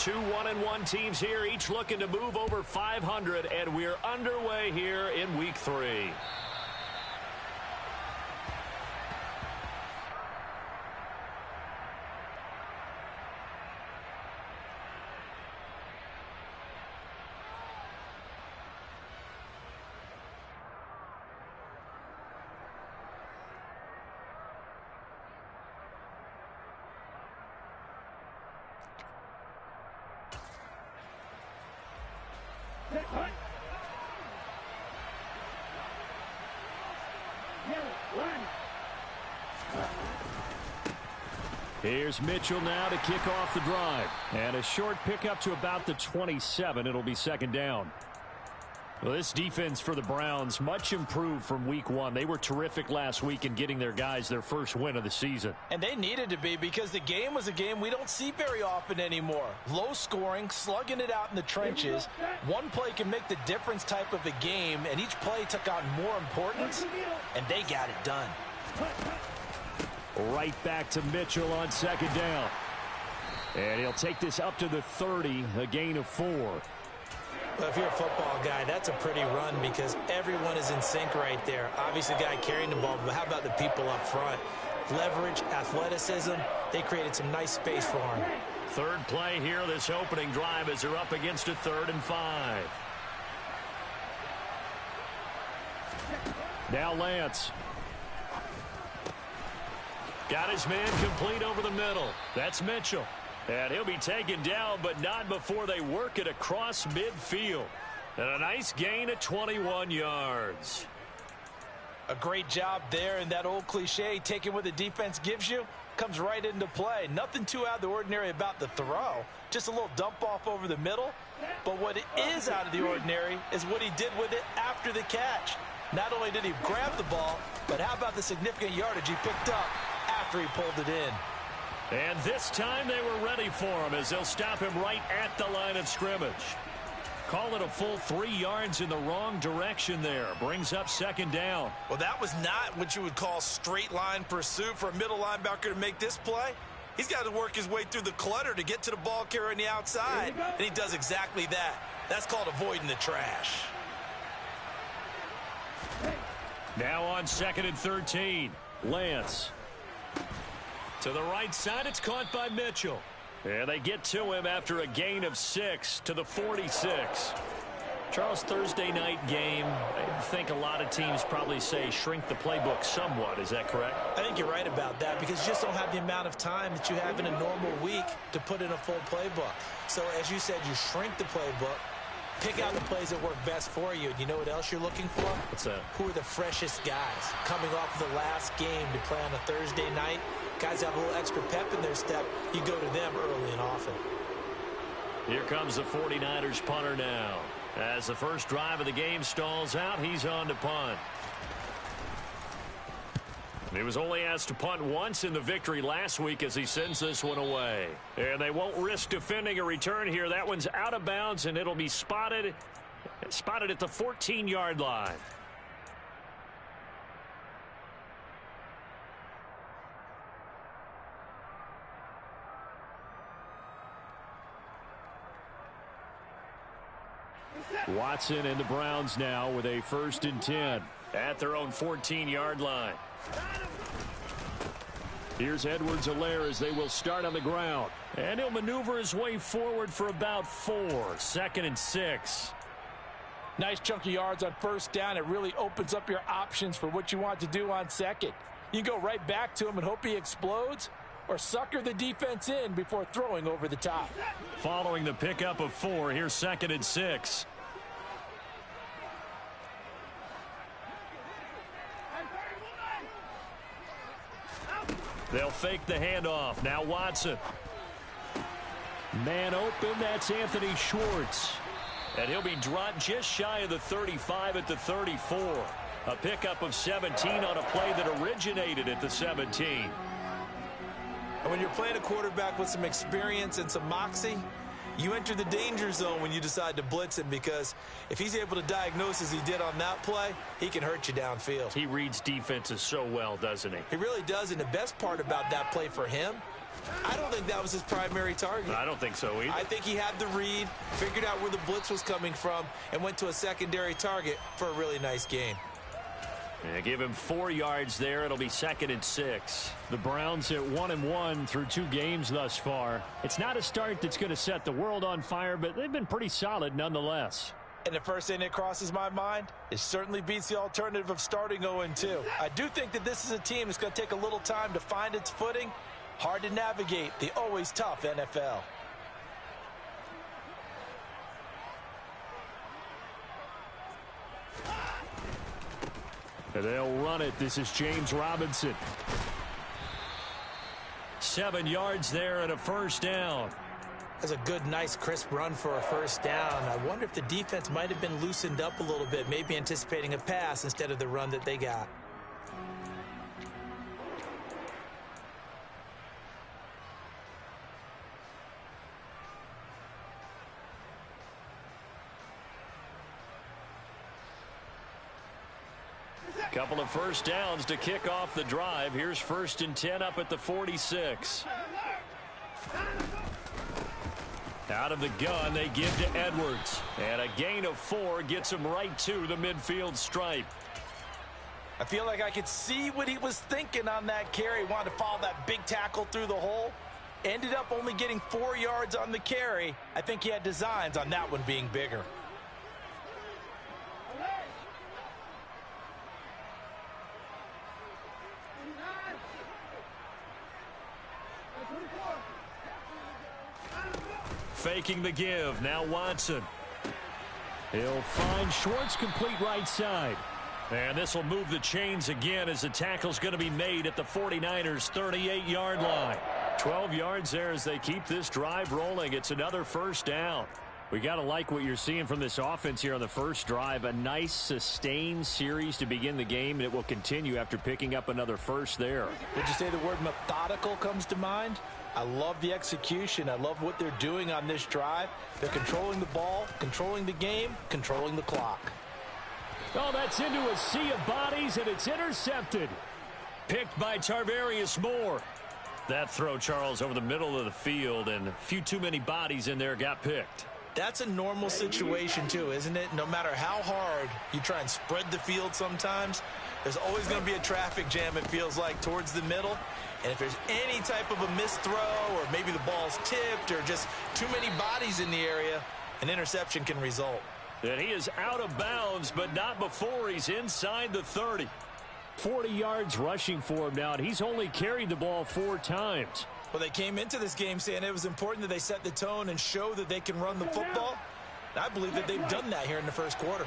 Two 1-1 teams here, each looking to move over 500, and we're underway here in Week 3. Here's Mitchell now to kick off the drive. And a short pickup to about the 27. It'll be second down. Well, this defense for the Browns, much improved from Week 1. They were terrific last week in getting their guys their first win of the season. And they needed to be, because the game was a game we don't see very often anymore. Low scoring, slugging it out in the trenches. One play can make the difference type of a game, and each play took on more importance, and they got it done. Right back to Mitchell on second down. And he'll take this up to the 30, a gain of 4. Well, if you're a football guy, that's a pretty run because everyone is in sync right there. Obviously, the guy carrying the ball, but how about the people up front? Leverage, athleticism, they created some nice space for him. Third play here, this opening drive, as they're up against a 3rd and 5. Now Lance. Got his man complete over the middle. That's Mitchell. And he'll be taken down, but not before they work it across midfield. And a nice gain of 21 yards. A great job there, and that old cliche, taking what the defense gives you, comes right into play. Nothing too out of the ordinary about the throw. Just a little dump off over the middle. But what is out of the ordinary is what he did with it after the catch. Not only did he grab the ball, but how about the significant yardage he picked up after he pulled it in. And this time they were ready for him as they'll stop him right at the line of scrimmage. Call it a full 3 yards in the wrong direction there. Brings up second down. Well, that was not what you would call straight line pursuit for a middle linebacker to make this play. He's got to work his way through the clutter to get to the ball carrier on the outside, and he does exactly that. That's called avoiding the trash. Now on 2nd and 13, Lance. To the right side, it's caught by Mitchell. And they get to him after a gain of 6 to the 46. Charles, Thursday night game, I think a lot of teams probably say shrink the playbook somewhat. Is that correct? I think you're right about that because you just don't have the amount of time that you have in a normal week to put in a full playbook. So as you said, you shrink the playbook, pick out the plays that work best for you. And you know what else you're looking for? What's that? Who are the freshest guys coming off of the last game to play on a Thursday night? Guys have a little extra pep in their step. You go to them early and often. Here comes the 49ers punter now. As the first drive of the game stalls out, he's on to punt. He was only asked to punt once in the victory last week as he sends this one away. And they won't risk defending a return here. That one's out of bounds, and it'll be spotted at the 14-yard line. Watson and the Browns now with a 1st and 10 at their own 14-yard line. Here's Edwards-Helaire as they will start on the ground. And he'll maneuver his way forward for about 4. 2nd and 6. Nice chunk of yards on 1st down. It really opens up your options for what you want to do on 2nd. You can go right back to him and hope he explodes, or sucker the defense in before throwing over the top. Following the pickup of 4, here's 2nd and 6. They'll fake the handoff. Now Watson. Man open, that's Anthony Schwartz. And he'll be dropped just shy of the 35 at the 34. A pickup of 17 on a play that originated at the 17. And when you're playing a quarterback with some experience and some moxie, You enter the danger zone when you decide to blitz him, because if he's able to diagnose as he did on that play, he can hurt you downfield. He reads defenses so well, doesn't he? He really does, and the best part about that play for him, I don't think that was his primary target. I don't think so either. I think he had the read, figured out where the blitz was coming from, and went to a secondary target for a really nice gain. Yeah, give him 4 yards there. It'll be 2nd and 6. The Browns at 1-1 through 2 games thus far. It's not a start that's going to set the world on fire, but they've been pretty solid nonetheless. And the first thing that crosses my mind, it certainly beats the alternative of starting 0-2. I do think that this is a team that's going to take a little time to find its footing. Hard to navigate the always tough NFL. And they'll run it. This is James Robinson. 7 yards there and a first down. That's a good, nice, crisp run for a first down. I wonder if the defense might have been loosened up a little bit, maybe anticipating a pass instead of the run that they got. Couple of first downs to kick off the drive. Here's 1st and 10 up at the 46. Out of the gun, they give to Edwards. And a gain of 4 gets him right to the midfield stripe. I feel like I could see what he was thinking on that carry. Wanted to follow that big tackle through the hole. Ended up only getting 4 yards on the carry. I think he had designs on that one being bigger. Faking the give. Now Watson. He'll find Schwartz complete right side. And this will move the chains again as the tackle's going to be made at the 49ers' 38-yard line. 12 yards there as they keep this drive rolling. It's another first down. We got to like what you're seeing from this offense here on the first drive. A nice sustained series to begin the game, and it will continue after picking up another first there. Would you say the word methodical comes to mind? I love the execution. I love what they're doing on this drive. They're controlling the ball, controlling the game, controlling the clock. Oh, that's into a sea of bodies, and it's intercepted. Picked by Tarvarius Moore. That throw, Charles, over the middle of the field, and a few too many bodies in there got picked. That's a normal situation, too, isn't it? No matter how hard you try and spread the field sometimes, there's always going to be a traffic jam, it feels like, towards the middle. And if there's any type of a missed throw, or maybe the ball's tipped, or just too many bodies in the area, an interception can result. And he is out of bounds, but not before he's inside the 30. 40 yards rushing for him now, and he's only carried the ball 4 times. Well, they came into this game saying it was important that they set the tone and show that they can run the football. And I believe that they've done that here in the first quarter.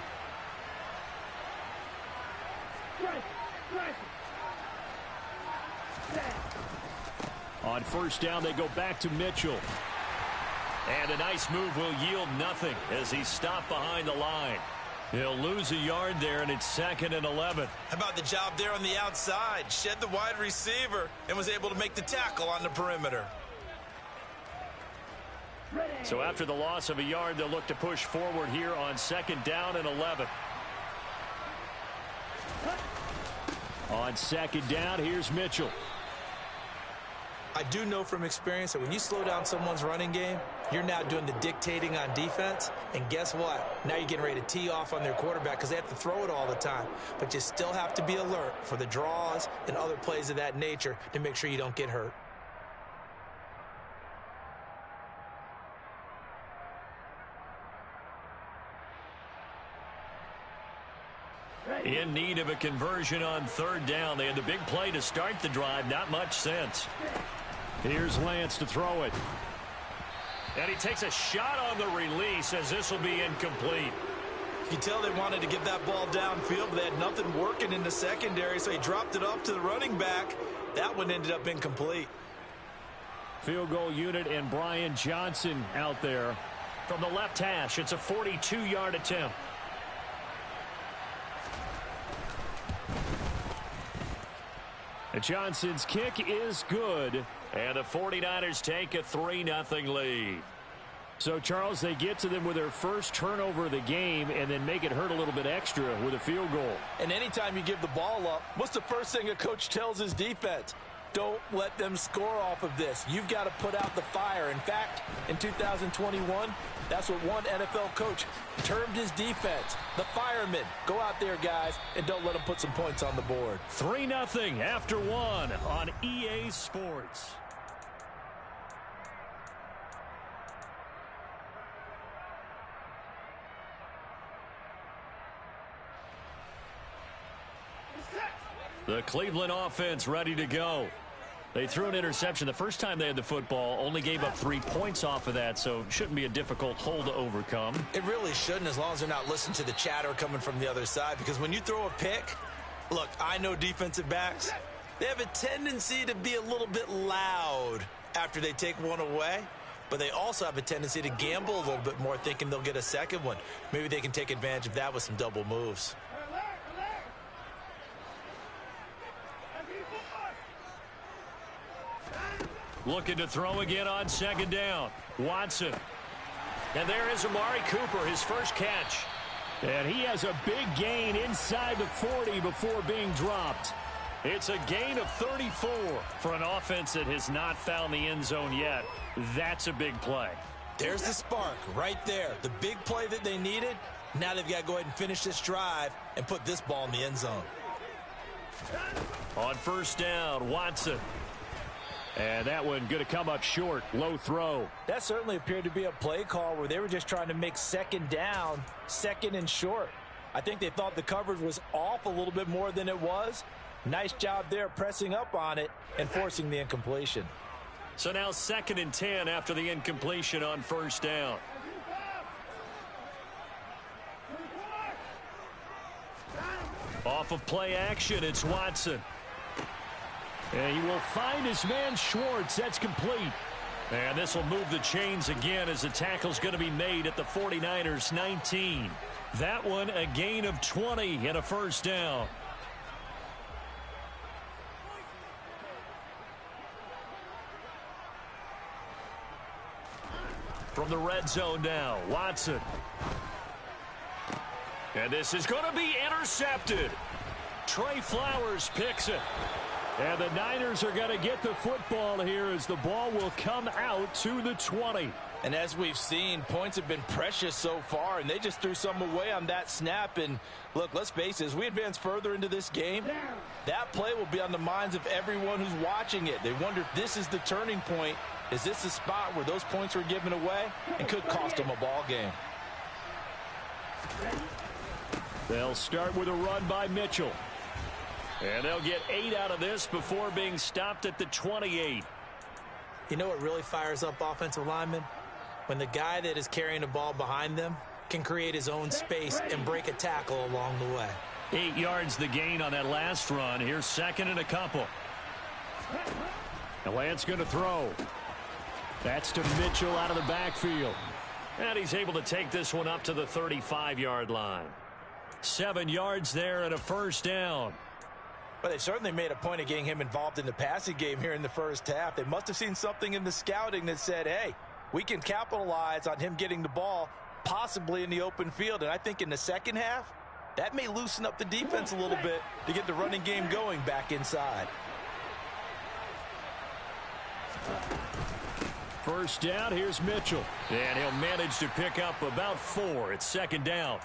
On first down, they go back to Mitchell. And a nice move will yield nothing as he's stopped behind the line. He'll lose a yard there, and it's 2nd and 11. How about the job there on the outside? Shed the wide receiver and was able to make the tackle on the perimeter. So after the loss of a yard, they'll look to push forward here on 2nd down and 11. On 2nd down, here's Mitchell. I do know from experience that when you slow down someone's running game, you're now doing the dictating on defense. And guess what? Now you're getting ready to tee off on their quarterback because they have to throw it all the time. But you still have to be alert for the draws and other plays of that nature to make sure you don't get hurt. In need of a conversion on 3rd down. They had the big play to start the drive. Not much sense. Here's Lance to throw it. And he takes a shot on the release as this will be incomplete. You can tell they wanted to get that ball downfield, but they had nothing working in the secondary, so he dropped it off to the running back. That one ended up incomplete. Field goal unit and Brian Johnson out there. From the left hash, it's a 42-yard attempt. Johnson's kick is good. And the 49ers take a 3-0 lead. So, Charles, they get to them with their first turnover of the game and then make it hurt a little bit extra with a field goal. And anytime you give the ball up, what's the first thing a coach tells his defense? Don't let them score off of this. You've got to put out the fire. In fact, in 2021, that's what one NFL coach termed his defense, the firemen. Go out there, guys, and don't let them put some points on the board. 3-0 after one on EA Sports. The Cleveland offense ready to go. They threw an interception the first time they had the football, only gave up 3 points off of that, so it shouldn't be a difficult hole to overcome. It really shouldn't, as long as they're not listening to the chatter coming from the other side, because when you throw a pick, look, I know defensive backs, they have a tendency to be a little bit loud after they take one away, but they also have a tendency to gamble a little bit more, thinking they'll get a second one. Maybe they can take advantage of that with some double moves. Looking to throw again on second down. Watson. And there is Amari Cooper, his first catch. And he has a big gain inside the 40 before being dropped. It's a gain of 34 for an offense that has not found the end zone yet. That's a big play. There's the spark right there. The big play that they needed. Now they've got to go ahead and finish this drive and put this ball in the end zone. On first down, Watson. And that one going to come up short. Low throw. That certainly appeared to be a play call where they were just trying to make second down, second and short. I think they thought the coverage was off a little bit more than it was. Nice job there pressing up on it and forcing the incompletion. So now 2nd and 10 after the incompletion on first down. Off of play action, it's Watson. And he will find his man Schwartz. That's complete. And this will move the chains again as the tackle's going to be made at the 49ers 19. That one a gain of 20 and a first down. From the red zone now, Watson. And this is going to be intercepted. Trey Flowers picks it. And the Niners are going to get the football here as the ball will come out to the 20. And as we've seen, points have been precious so far, and they just threw some away on that snap. And look, let's face it, as we advance further into this game, that play will be on the minds of everyone who's watching it. They wonder if this is the turning point. Is this the spot where those points were given away and could cost them a ball game? They'll start with a run by Mitchell. And they'll get 8 out of this before being stopped at the 28. You know what really fires up offensive linemen? When the guy that is carrying the ball behind them can create his own space and break a tackle along the way. 8 yards the gain on that last run. Here's 2nd and a couple. And Lance going to throw. That's to Mitchell out of the backfield. And he's able to take this one up to the 35-yard line. 7 yards there and a first down. But they certainly made a point of getting him involved in the passing game here in the first half. They must have seen something in the scouting that said, hey, we can capitalize on him getting the ball possibly in the open field. And I think in the second half, that may loosen up the defense a little bit to get the running game going back inside. First down, here's Mitchell. And he'll manage to pick up about 4. It's 2nd down.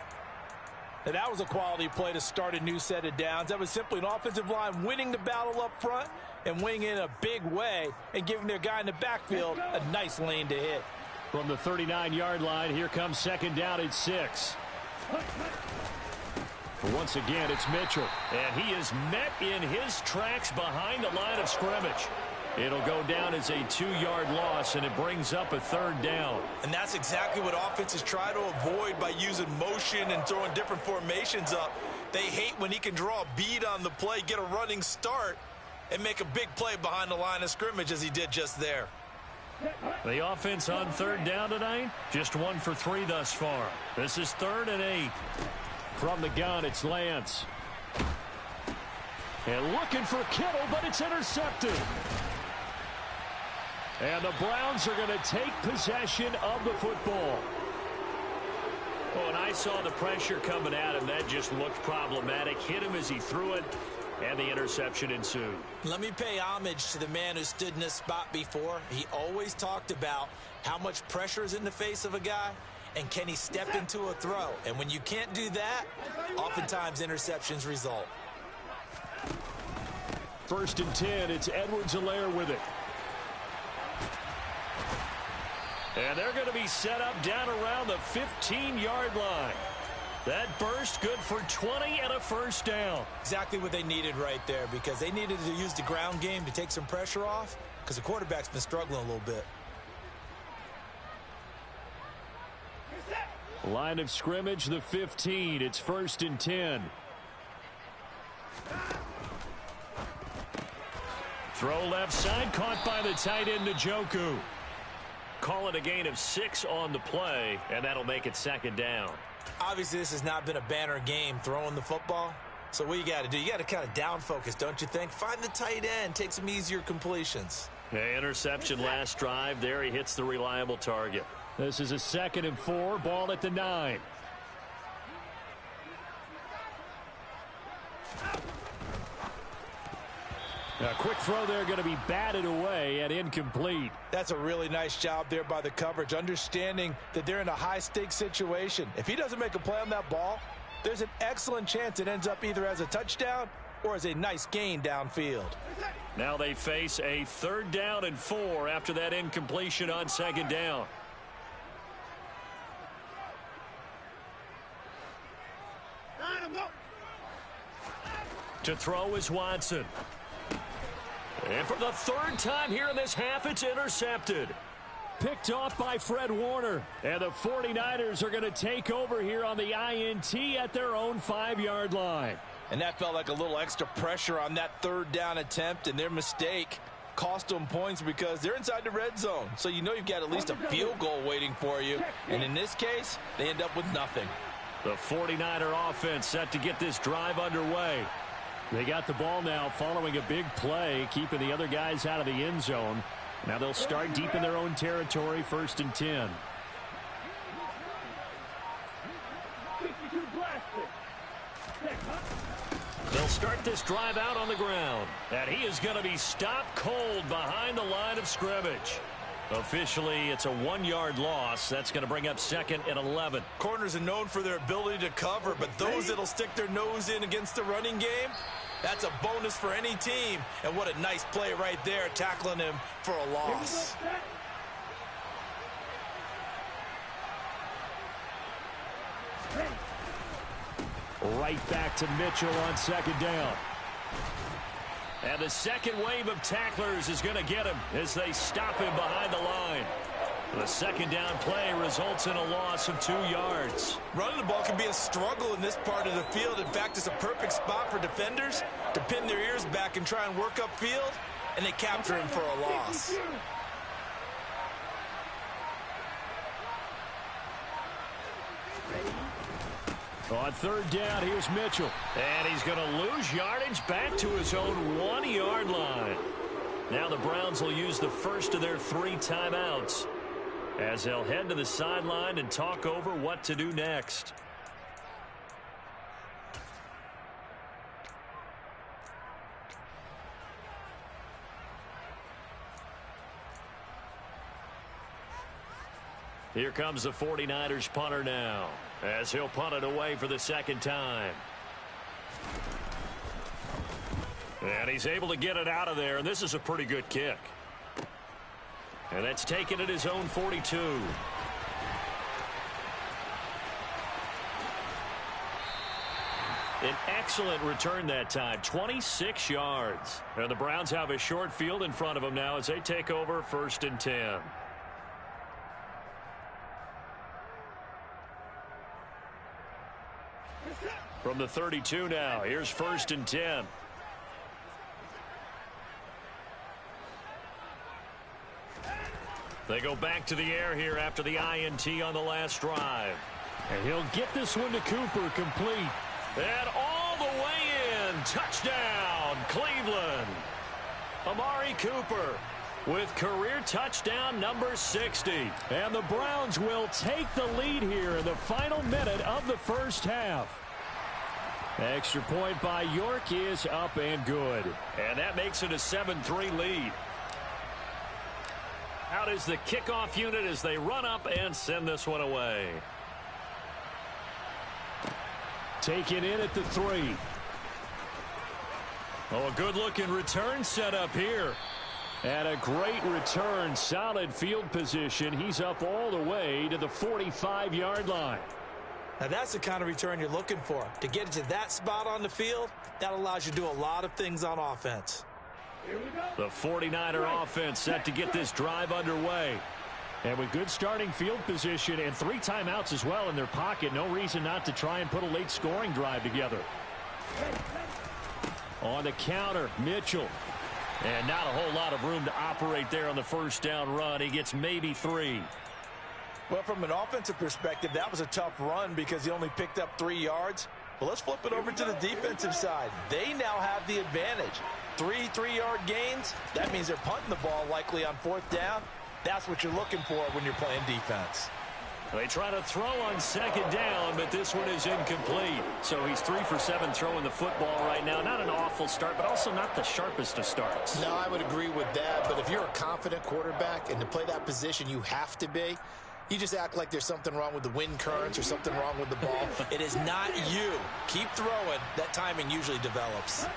Now, that was a quality play to start a new set of downs. That was simply an offensive line winning the battle up front and winning in a big way and giving their guy in the backfield a nice lane to hit. From the 39-yard line, here comes 2nd down at 6. Once again, it's Mitchell. And he is met in his tracks behind the line of scrimmage. It'll go down as a 2-yard loss, and it brings up a 3rd down. And that's exactly what offenses try to avoid by using motion and throwing different formations up. They hate when he can draw a bead on the play, get a running start, and make a big play behind the line of scrimmage as he did just there. The offense on 3rd down tonight, just 1 for 3 thus far. This is 3rd and 8. From the gun, it's Lance. And looking for Kittle, but it's intercepted. And the Browns are going to take possession of the football. Oh, and I saw the pressure coming at him. That just looked problematic. Hit him as he threw it, and the interception ensued. Let me pay homage to the man who stood in this spot before. He always talked about how much pressure is in the face of a guy, and can he step into a throw? And when you can't do that, oftentimes interceptions result. 1st and 10, it's Edwards-Helaire with it. And they're going to be set up down around the 15-yard line. That burst good for 20 and a first down. Exactly what they needed right there, because they needed to use the ground game to take some pressure off, because the quarterback's been struggling a little bit. Line of scrimmage, the 15. It's 1st and 10. Throw left side, caught by the tight end, Njoku. Call it a gain of 6 on the play, and that'll make it 2nd down. Obviously, this has not been a banner game throwing the football. So what you got to do, you got to kind of down focus, don't you think? Find the tight end, take some easier completions. Okay, interception last drive. There he hits the reliable target. This is a 2nd and 4, ball at the 9. A quick throw there, going to be batted away and incomplete. That's a really nice job there by the coverage, understanding that they're in a high-stakes situation. If he doesn't make a play on that ball, there's an excellent chance it ends up either as a touchdown or as a nice gain downfield. Now they face a 3rd down and 4 after that incompletion on 2nd down. To throw is Watson. And for the 3rd time here in this half, it's intercepted. Picked off by Fred Warner. And the 49ers are going to take over here on the INT at their own 5-yard line. And that felt like a little extra pressure on that 3rd down attempt, and their mistake cost them points because they're inside the red zone. So you know you've got at least a field goal waiting for you. And in this case, they end up with nothing. The 49er offense set to get this drive underway. They got the ball now following a big play, keeping the other guys out of the end zone. Now they'll start deep in their own territory, 1st and 10. They'll start this drive out on the ground. And he is going to be stopped cold behind the line of scrimmage. Officially, it's a 1-yard loss. That's going to bring up 2nd and 11. Corners are known for their ability to cover, but those that'll stick their nose in against the running game, that's a bonus for any team. And what a nice play right there, tackling him for a loss. Right back to Mitchell on 2nd down. And the second wave of tacklers is going to get him as they stop him behind the line. The 2nd down play results in a loss of 2 yards. Running the ball can be a struggle in this part of the field. In fact, it's a perfect spot for defenders to pin their ears back and try and work upfield, and they capture him for a loss. On 3rd down, here's Mitchell. And he's going to lose yardage back to his own 1-yard line. Now the Browns will use the first of their 3 timeouts as they'll head to the sideline and talk over what to do next. Here comes the 49ers punter now, as he'll punt it away for the 2nd time. And he's able to get it out of there, and this is a pretty good kick. And that's taken at his own 42. An excellent return that time, 26 yards. And the Browns have a short field in front of them now as they take over 1st and 10. From the 32 now, here's 1st and 10. They go back to the air here after the INT on the last drive. And he'll get this one to Cooper, complete. And all the way in, touchdown, Cleveland. Amari Cooper with career touchdown number 60. And the Browns will take the lead here in the final minute of the first half. Extra point by York is up and good. And that makes it a 7-3 lead. Out is the kickoff unit as they run up and send this one away. Taken in at the 3. Oh, a good-looking return set up here. And a great return, solid field position. He's up all the way to the 45-yard line. Now that's the kind of return you're looking for. To get to that spot on the field, that allows you to do a lot of things on offense. The 49er offense set to get this drive underway. And with good starting field position and 3 timeouts as well in their pocket, no reason not to try and put a late scoring drive together. On the counter, Mitchell. And not a whole lot of room to operate there on the first down run. He gets maybe 3. Well, from an offensive perspective, that was a tough run because he only picked up 3 yards. But let's flip it over to the defensive side. They now have the advantage. 3 3-yard gains. That means they're punting the ball likely on 4th down. That's what you're looking for when you're playing defense. They try to throw on 2nd down, but this one is incomplete. So he's 3 for 7 throwing the football right now. Not an awful start, but also not the sharpest of starts. No, I would agree with that. But if you're a confident quarterback and to play that position, you have to be. You just act like there's something wrong with the wind currents or something wrong with the ball. It is not you. Keep throwing. That timing usually develops.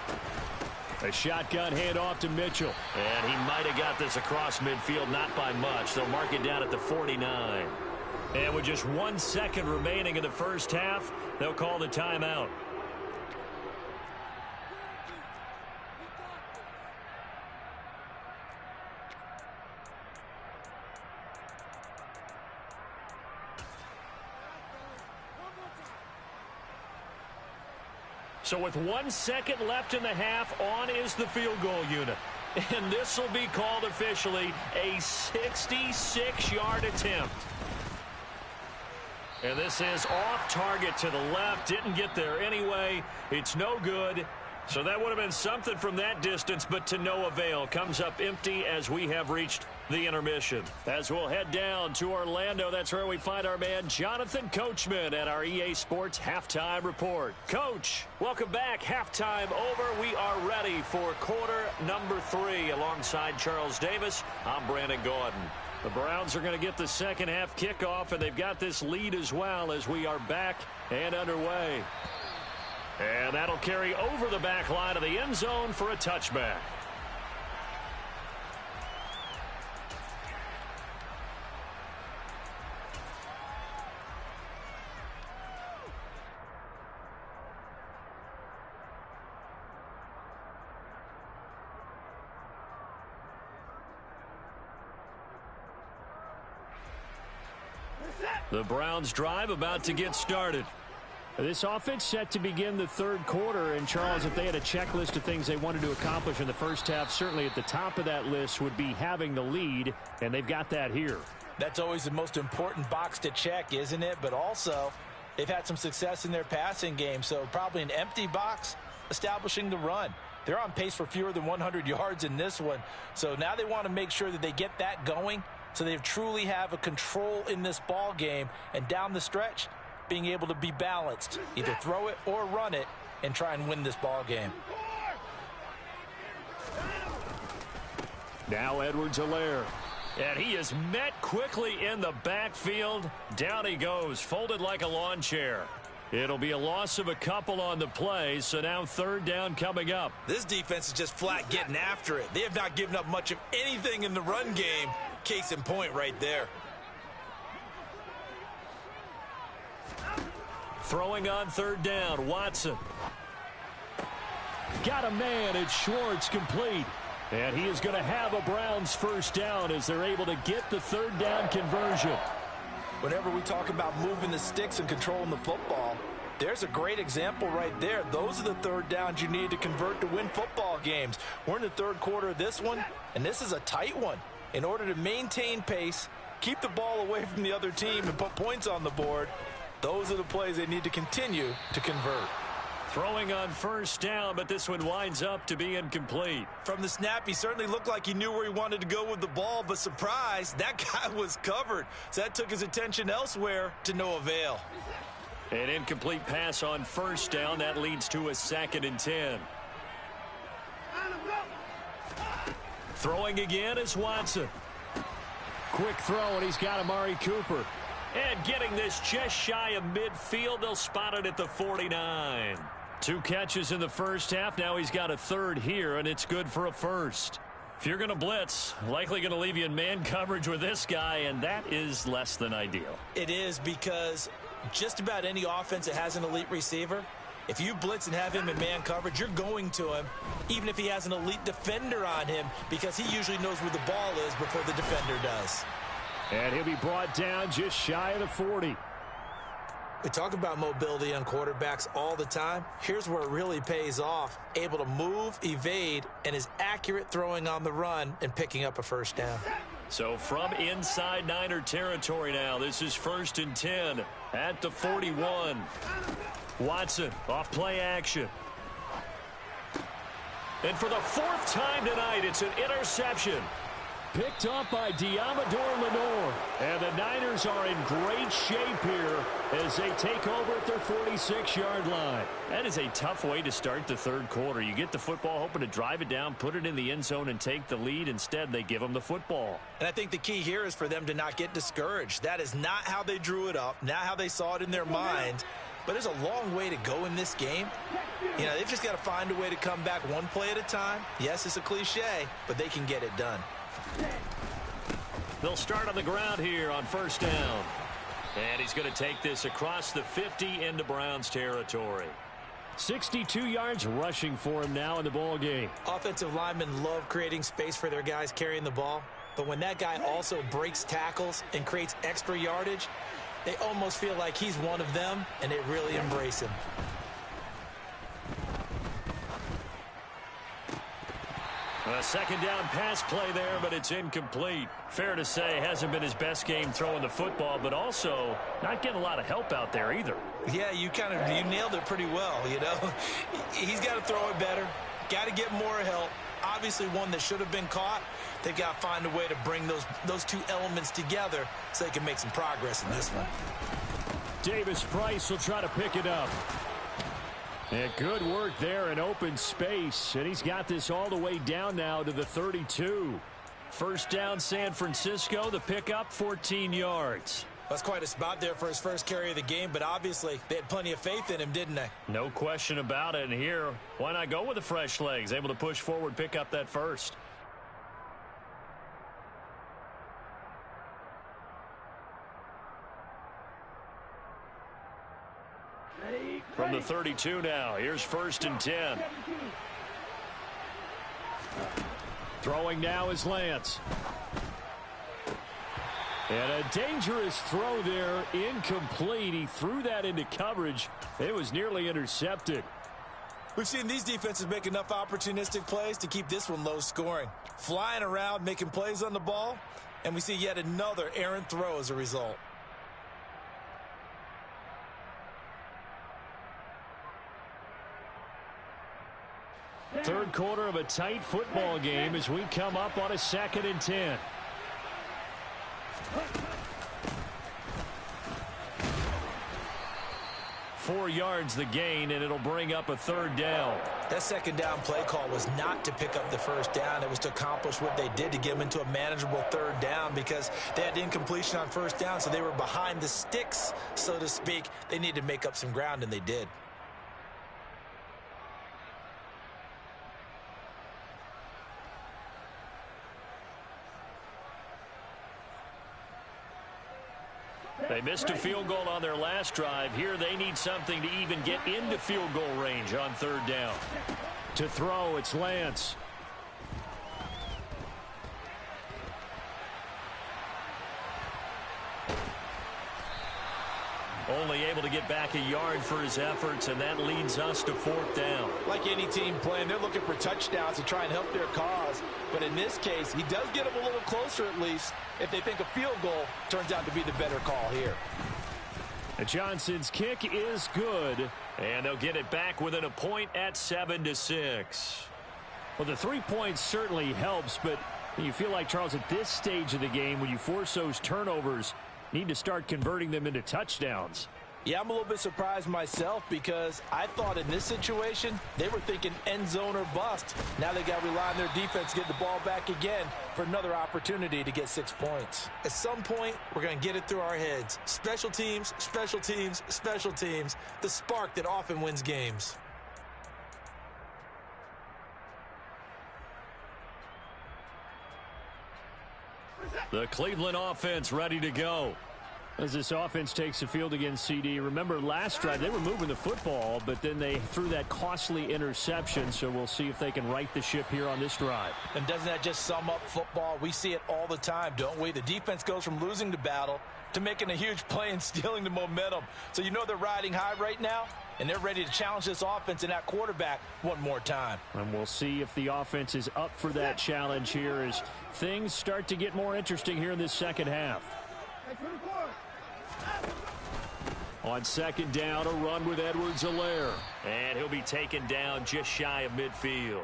A shotgun handoff to Mitchell. And he might have got this across midfield, not by much. They'll mark it down at the 49. And with just 1 second remaining in the first half, they'll call the timeout. So with 1 second left in the half, on is the field goal unit. And this will be called officially a 66-yard attempt. And this is off target to the left. Didn't get there anyway. It's no good. So that would have been something from that distance, but to no avail. Comes up empty as we have reached the intermission. As we'll head down to Orlando, that's where we find our man Jonathan Coachman at our EA Sports Halftime Report. Coach, welcome back. Halftime over. We are ready for quarter number 3 alongside Charles Davis. I'm Brandon Gordon. The Browns are going to get the second half kickoff, and they've got this lead as well as we are back and underway. And that'll carry over the back line of the end zone for a touchback. The Browns drive about to get started. This offense set to begin the third quarter. And, Charles, if they had a checklist of things they wanted to accomplish in the first half, certainly at the top of that list would be having the lead, and they've got that here. That's always the most important box to check, isn't it? But also, they've had some success in their passing game, so probably an empty box establishing the run. They're on pace for fewer than 100 yards in this one, so now they want to make sure that they get that going so they truly have a control in this ball game, and down the stretch, being able to be balanced, either throw it or run it, and try and win this ball game. Now Edwards-Helaire. And he is met quickly in the backfield. Down he goes, folded like a lawn chair. It'll be a loss of a couple on the play, so now third down coming up. This defense is just flat getting after it. They have not given up much of anything in the run game. Case in point right there. Throwing on third down, Watson. Got a man, it's Schwartz, complete. And he is going to have a Browns first down as they're able to get the third down conversion. Whenever we talk about moving the sticks and controlling the football, there's a great example right there. Those are the third downs you need to convert to win football games. We're in the third quarter of this one, and this is a tight one. In order to maintain pace, keep the ball away from the other team, and put points on the board, those are the plays they need to continue to convert. Throwing on first down, but this one winds up to be incomplete. From the snap, he certainly looked like he knew where he wanted to go with the ball, but surprise, that guy was covered. So that took his attention elsewhere to no avail. An incomplete pass on first down. That leads to a 2nd and 10. Throwing again is Watson. Quick throw, and he's got Amari Cooper. And getting this just shy of midfield. They'll spot it at the 49. 2 catches in the first half. Now he's got a 3rd here, and it's good for a 1st. If you're going to blitz, likely going to leave you in man coverage with this guy, and that is less than ideal. It is, because just about any offense that has an elite receiver, if you blitz and have him in man coverage, you're going to him, even if he has an elite defender on him, because he usually knows where the ball is before the defender does. And he'll be brought down just shy of the 40. We talk about mobility on quarterbacks all the time. Here's where it really pays off. Able to move, evade, and is accurate throwing on the run and picking up a first down. So from inside Niner territory now, this is 1st and 10 at the 41. Watson off play action. And for the 4th time tonight, it's an interception. Picked up by Diamador Lenore. And the Niners are in great shape here as they take over at their 46-yard line. That is a tough way to start the 3rd quarter. You get the football, hoping to drive it down, put it in the end zone, and take the lead. Instead, they give them the football. And I think the key here is for them to not get discouraged. That is not how they drew it up, not how they saw it in their mind. But there's a long way to go in this game. You know, they've just got to find a way to come back one play at a time. Yes, it's a cliche, but they can get it done. They'll start on the ground here on first down. And he's going to take this across the 50 into Browns territory. 62 yards rushing for him now in the ball game. Offensive linemen love creating space for their guys carrying the ball. But when that guy also breaks tackles and creates extra yardage, they almost feel like he's one of them, and they really embrace him. A 2nd down pass play there, but it's incomplete. Fair to say, hasn't been his best game throwing the football, but also not getting a lot of help out there either. Yeah, you nailed it pretty well, you know. He's got to throw it better, got to get more help. Obviously one that should have been caught. They've got to find a way to bring those 2 elements together so they can make some progress in this one. Davis Price will try to pick it up. And good work there in open space. And he's got this all the way down now to the 32. First down, San Francisco. The pickup, 14 yards. That's quite a spot there for his first carry of the game, but obviously they had plenty of faith in him, didn't they? No question about it. And here, why not go with the fresh legs? Able to push forward, pick up that first. From the 32 now, here's 1st and 10. Throwing now is Lance. And a dangerous throw there, incomplete. He threw that into coverage. It was nearly intercepted. We've seen these defenses make enough opportunistic plays to keep this one low scoring. Flying around, making plays on the ball, and we see yet another errant throw as a result. Third quarter of a tight football game as we come up on a 2nd and 10. Four yards the gain, and it'll bring up a 3rd down. That 2nd down play call was not to pick up the first down. It was to accomplish what they did to get them into a manageable 3rd down because they had incompletion on first down, so they were behind the sticks, so to speak. They needed to make up some ground, and they did. They missed a field goal on their last drive. Here they need something to even get into field goal range on 3rd down. To throw, it's Lance. Only able to get back a yard for his efforts, and that leads us to 4th down. Like any team playing, they're looking for touchdowns to try and help their cause. But in this case, he does get them a little closer at least if they think a field goal turns out to be the better call here. Johnson's kick is good, And they'll get it back within a point at 7-6. Well, the 3 points certainly helps, but you feel like, Charles, at this stage of the game, when you force those turnovers, need to start converting them into touchdowns. Yeah, I'm a little bit surprised myself because I thought in this situation they were thinking end zone or bust. Now they got to rely on their defense to get the ball back again for another opportunity to get 6 points. At some point, we're going to get it through our heads. Special teams, special teams, special teams. The spark that often wins games. The Cleveland offense ready to go. As this offense takes the field against CD, remember last drive they were moving the football, but then they threw that costly interception, so we'll see if they can right the ship here on this drive. And doesn't that just sum up football? We see it all the time, don't we? The defense goes from losing the battle to making a huge play and stealing the momentum. So you know they're riding high right now, and they're ready to challenge this offense and that quarterback one more time. And we'll see if the offense is up for that challenge here as things start to get more interesting here in this second half. On second down, a run with Edwards-Helaire. And he'll be taken down just shy of midfield.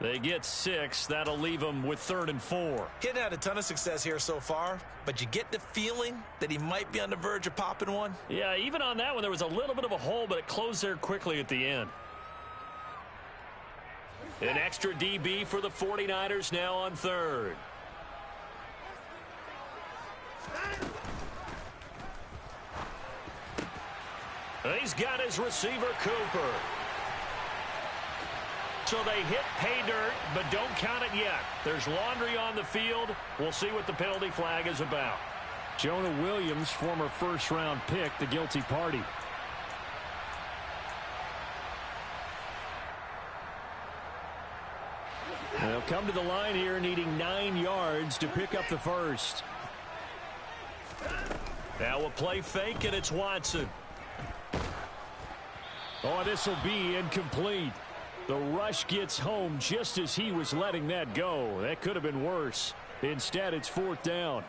They get 6. That'll leave them with 3rd and 4. He hadn't had a ton of success here so far, but you get the feeling that he might be on the verge of popping one. Yeah, even on that one, there was a little bit of a hole, but it closed there quickly at the end. An extra DB for the 49ers now on 3rd. He's got his receiver, Cooper. So they hit pay dirt, but don't count it yet. There's laundry on the field. We'll see what the penalty flag is about. Jonah Williams, former first-round pick, the guilty party. They'll come to the line here needing 9 yards to pick up the first. Now a play fake, and it's Watson. Oh, this will be incomplete. The rush gets home just as he was letting that go. That could have been worse. Instead, it's 4th down.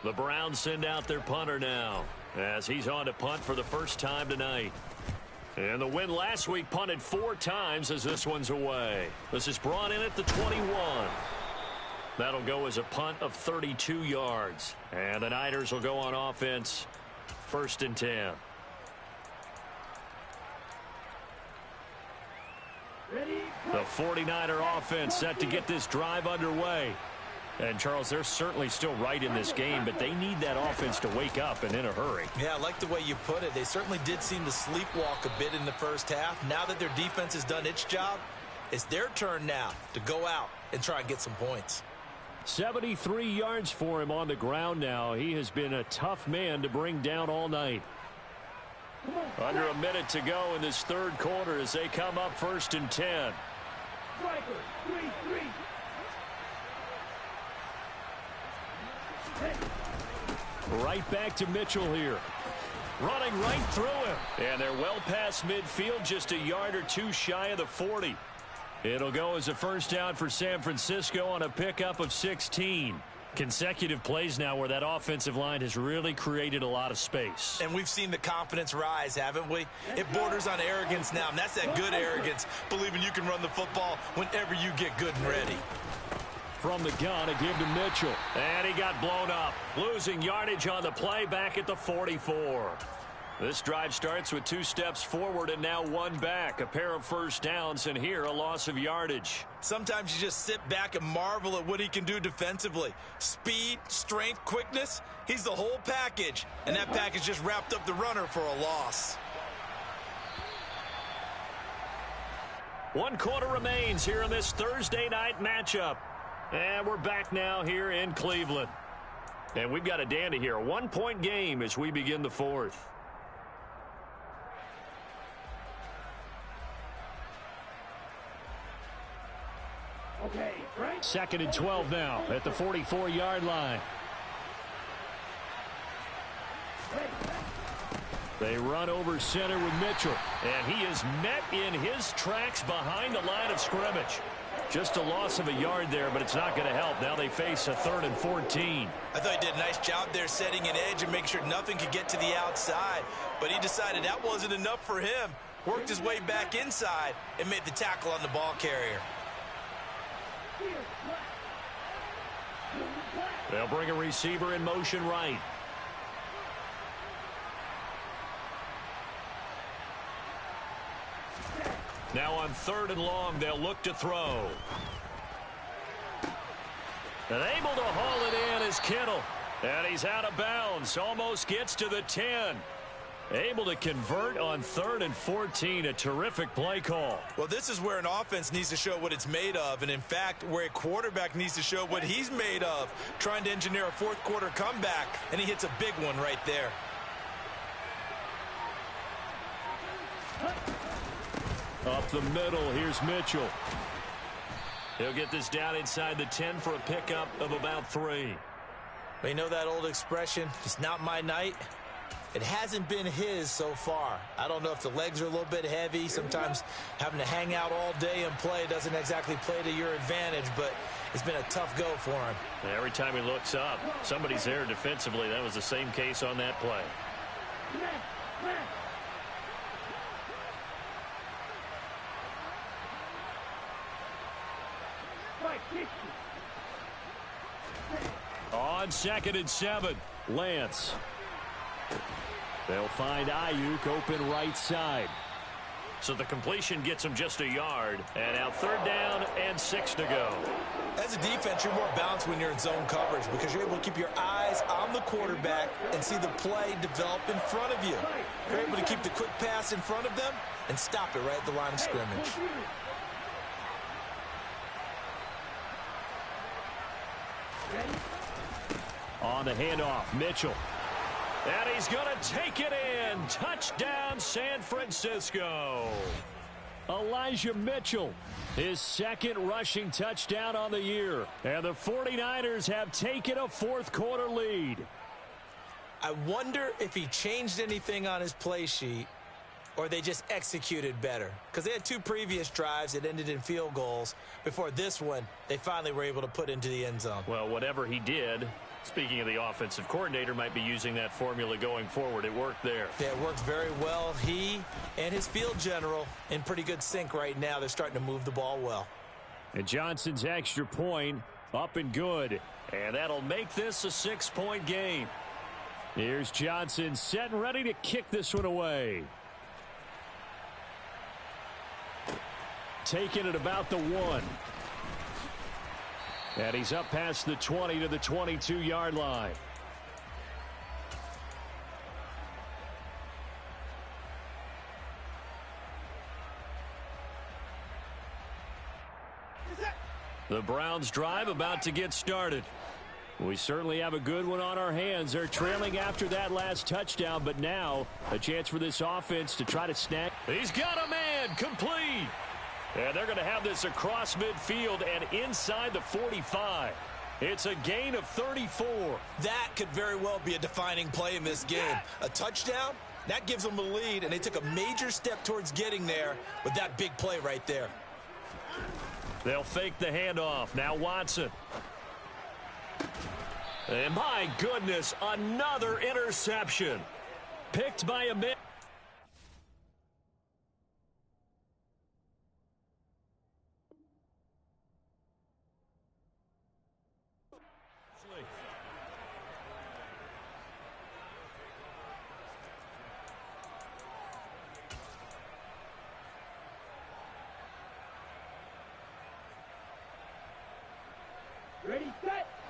The Browns send out their punter now as he's on to punt for the first time tonight. And the win last week punted 4 times as this one's away. This is brought in at the 21. That'll go as a punt of 32 yards. And the Niners will go on offense 1st and 10. The 49er offense set to get this drive underway. And, Charles, they're certainly still right in this game, but they need that offense to wake up and in a hurry. Yeah, I like the way you put it. They certainly did seem to sleepwalk a bit in the first half. Now that their defense has done its job, it's their turn now to go out and try and get some points. 73 yards for him on the ground now. He has been a tough man to bring down all night. Under a minute to go in this 3rd quarter as they come up 1st and 10. Right back to Mitchell here. Running right through him. And they're well past midfield, just a yard or 2 shy of the 40. It'll go as a first down for San Francisco on a pickup of 16. Consecutive plays now where that offensive line has really created a lot of space. And we've seen the confidence rise, haven't we? It borders on arrogance now, and that's that good arrogance, believing you can run the football whenever you get good and ready. From the gun, a give to Mitchell. And he got blown up, losing yardage on the play back at the 44. This drive starts with 2 steps forward and now 1 back. A pair of first downs, and here a loss of yardage. Sometimes you just sit back and marvel at what he can do defensively. Speed, strength, quickness, he's the whole package. And that package just wrapped up the runner for a loss. 1 quarter remains here in this Thursday night matchup. And we're back now here in Cleveland. And we've got a dandy here. A 1-point game as we begin the 4th. Okay, right. 2nd and 12 now at the 44-yard line. They run over center with Mitchell. And he is met in his tracks behind the line of scrimmage. Just a loss of a yard there, but it's not going to help. Now they face a 3rd and 14. I thought he did a nice job there setting an edge and making sure nothing could get to the outside. But he decided that wasn't enough for him. worked his way back inside, and made the tackle on the ball carrier. They'll bring a receiver in motion right. Now on 3rd and long, they'll look to throw. And able to haul it in is Kittle. And he's out of bounds. Almost gets to the 10. Able to convert on 3rd and 14. A terrific play call. Well, this is where an offense needs to show what it's made of. And, in fact, where a quarterback needs to show what he's made of. Trying to engineer a fourth-quarter comeback. And he hits a big one right there. Up the middle, here's Mitchell. He'll get this down inside the 10 for a pickup of about 3. You know that old expression, it's not my night? It hasn't been his so far. I don't know if the legs are a little bit heavy. Sometimes having to hang out all day and play doesn't exactly play to your advantage, but it's been a tough go for him. Every time he looks up, somebody's there defensively. That was the same case on that play. On 2nd and 7, Lance. They'll find Ayuk open right side. So the completion gets him just a yard. And now 3rd down and 6 to go. As a defense, you're more balanced when you're in zone coverage because you're able to keep your eyes on the quarterback and see the play develop in front of you. You're able to keep the quick pass in front of them and stop it right at the line of scrimmage. On the handoff, Mitchell. And he's going to take it in. Touchdown, San Francisco. Elijah Mitchell, his 2nd rushing touchdown on the year. And the 49ers have taken a 4th-quarter lead. I wonder if he changed anything on his play sheet or they just executed better. Because they had 2 previous drives that ended in field goals. Before this one, they finally were able to put into the end zone. Well, whatever he did, speaking of the offensive coordinator, might be using that formula going forward. It worked there. Yeah, it worked very well. He and his field general in pretty good sync right now. They're starting to move the ball well. And Johnson's extra point up and good. And that'll make this a 6-point game. Here's Johnson set and ready to kick this one away. Taking it about the 1. And he's up past the 20 to the 22-yard line. The Browns drive about to get started. We certainly have a good one on our hands. They're trailing after that last touchdown, but now a chance for this offense to try to snag. He's got a man complete. And they're going to have this across midfield and inside the 45. It's a gain of 34. That could very well be a defining play in this game. A touchdown, that gives them a lead, and they took a major step towards getting there with that big play right there. They'll fake the handoff. Now Watson. And my goodness, another interception. Picked by a man.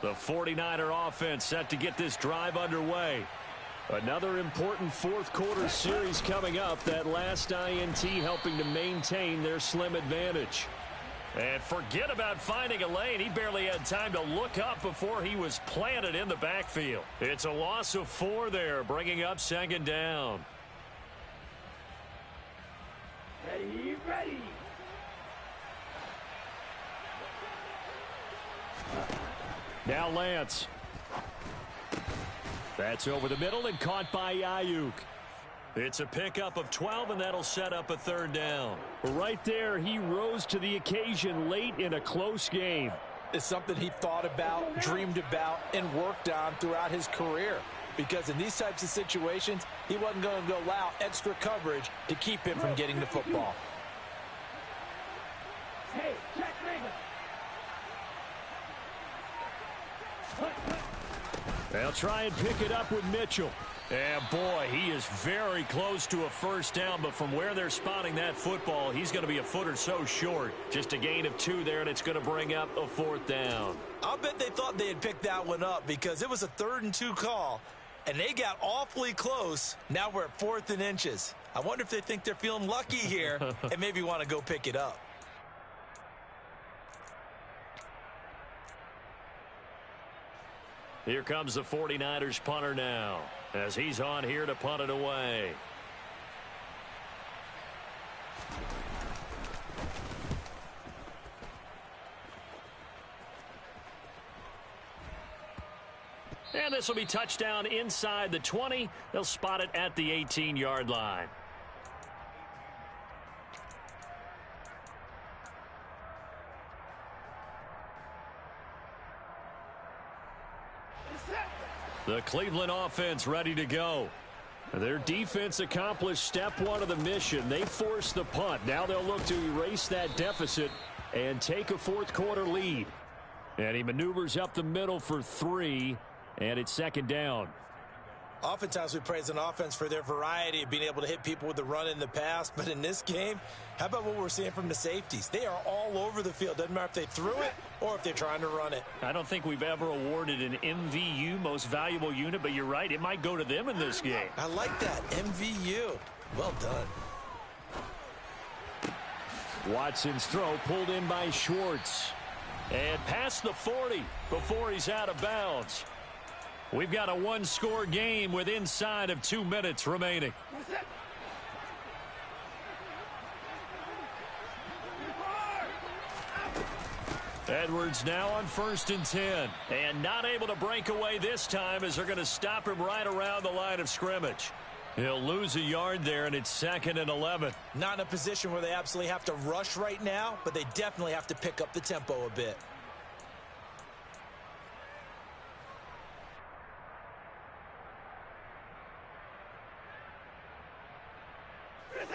The 49er offense set to get this drive underway. Another important 4th-quarter series coming up. That last INT helping to maintain their slim advantage. And forget about finding a lane. He barely had time to look up before he was planted in the backfield. It's a loss of 4 there, bringing up 2nd down. Ready. Now Lance. That's over the middle and caught by Ayuk. It's a pickup of 12, and that'll set up a 3rd down. Right there, he rose to the occasion late in a close game. It's something he thought about, dreamed about, and worked on throughout his career. because in these types of situations, he wasn't going to allow extra coverage to keep him from getting the football. Hey, check They'll try and pick it up with Mitchell. And boy, he is very close to a first down, but from where they're spotting that football, he's going to be a foot or so short. Just a gain of 2 there, and it's going to bring up a 4th down. I'll bet they thought they had picked that one up because it was a 3rd and 2 call, and they got awfully close. Now we're at 4th and inches. I wonder if they think they're feeling lucky here and maybe want to go pick it up. Here comes the 49ers punter now, as he's on here to punt it away. And this will be touchdown inside the 20. They'll spot it at the 18-yard line. The Cleveland offense ready to go. Their defense accomplished step 1 of the mission. They forced the punt. Now they'll look to erase that deficit and take a 4th quarter lead. And he maneuvers up the middle for 3, and it's 2nd down. Oftentimes we praise an offense for their variety of being able to hit people with the run in the pass. But in this game, how about what we're seeing from the safeties? They are all over the field. Doesn't matter if they threw it or if they're trying to run it. I don't think we've ever awarded an MVU, most valuable unit, but you're right. It might go to them in this game. I like that. MVU. Well done. Watson's throw pulled in by Schwartz. And past the 40 before he's out of bounds. We've got a 1-score game with inside of 2 minutes remaining. Edwards now on 1st and 10. And not able to break away this time as they're going to stop him right around the line of scrimmage. He'll lose a yard there, and it's 2nd and 11. Not in a position where they absolutely have to rush right now, but they definitely have to pick up the tempo a bit.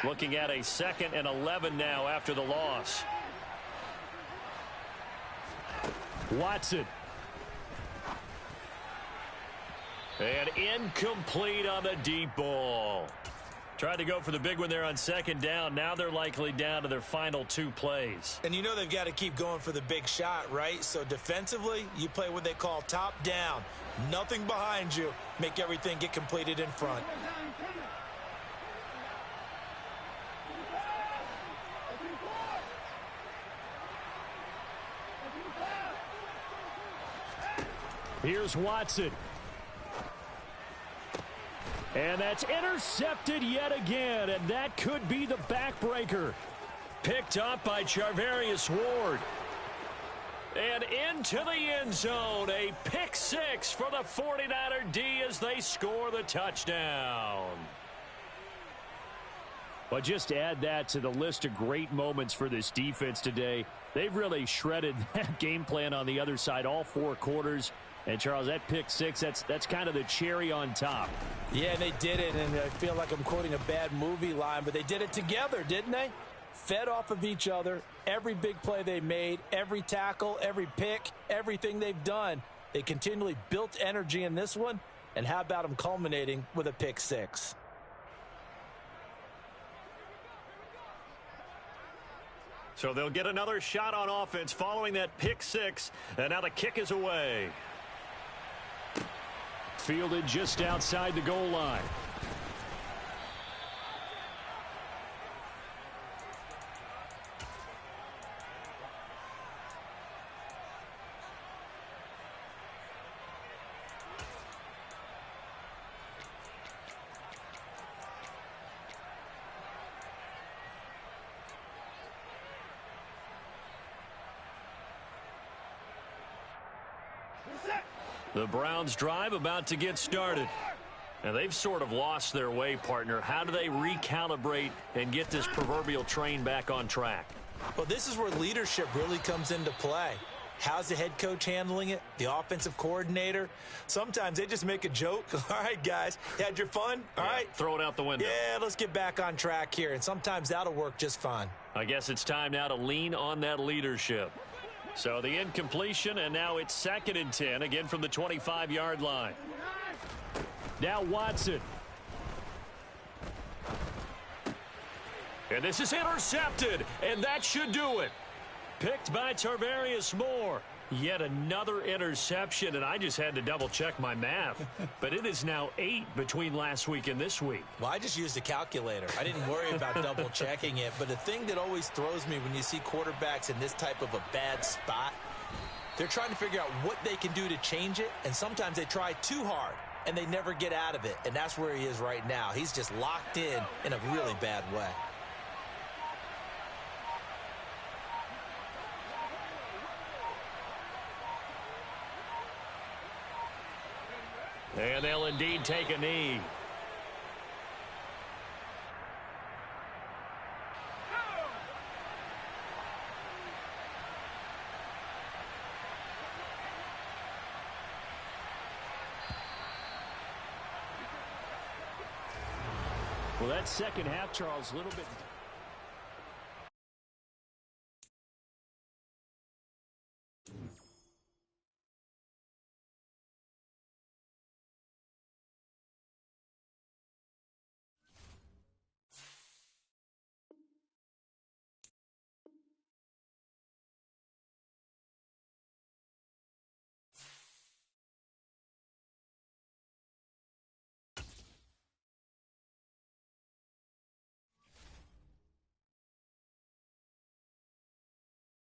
Looking at a 2nd and 11 now after the loss. Watson. And incomplete on the deep ball. Tried to go for the big one there on 2nd down. Now they're likely down to their final 2 plays. And you know they've got to keep going for the big shot, right? So defensively, you play what they call top down. Nothing behind you. Make everything get completed in front. Here's Watson. And that's intercepted yet again, and that could be the backbreaker. Picked up by Charvarius Ward. And into the end zone, a pick 6 for the 49er D as they score the touchdown. But just to add that to the list of great moments for this defense today, they've really shredded that game plan on the other side all 4 quarters. And, Charles, that pick 6, that's kind of the cherry on top. Yeah, they did it, and I feel like I'm quoting a bad movie line, but they did it together, didn't they? Fed off of each other, every big play they made, every tackle, every pick, everything they've done. They continually built energy in this one, and how about them culminating with a pick 6? So they'll get another shot on offense following that pick 6, and now the kick is away. Fielded just outside the goal line. The Browns drive about to get started. And they've sort of lost their way, partner. How do they recalibrate and get this proverbial train back on track? Well, this is where leadership really comes into play. How's the head coach handling it? The offensive coordinator? Sometimes they just make a joke. All right, guys, had your fun? All right. Throw it out the window. Yeah, let's get back on track here, and sometimes that'll work just fine. I guess it's time now to lean on that leadership. So the incompletion, and now it's 2nd and 10, again from the 25-yard line. Now Watson. And this is intercepted, and that should do it. Picked by Tarvarius Moore. Yet another interception, and I just had to double-check my math. But it is now 8 between last week and this week. Well, I just used a calculator. I didn't worry about double-checking it. But the thing that always throws me when you see quarterbacks in this type of a bad spot, they're trying to figure out what they can do to change it, and sometimes they try too hard, and they never get out of it. And that's where he is right now. He's just locked in a really bad way. And they'll indeed take a knee. Well, that second half, Charles, a little bit...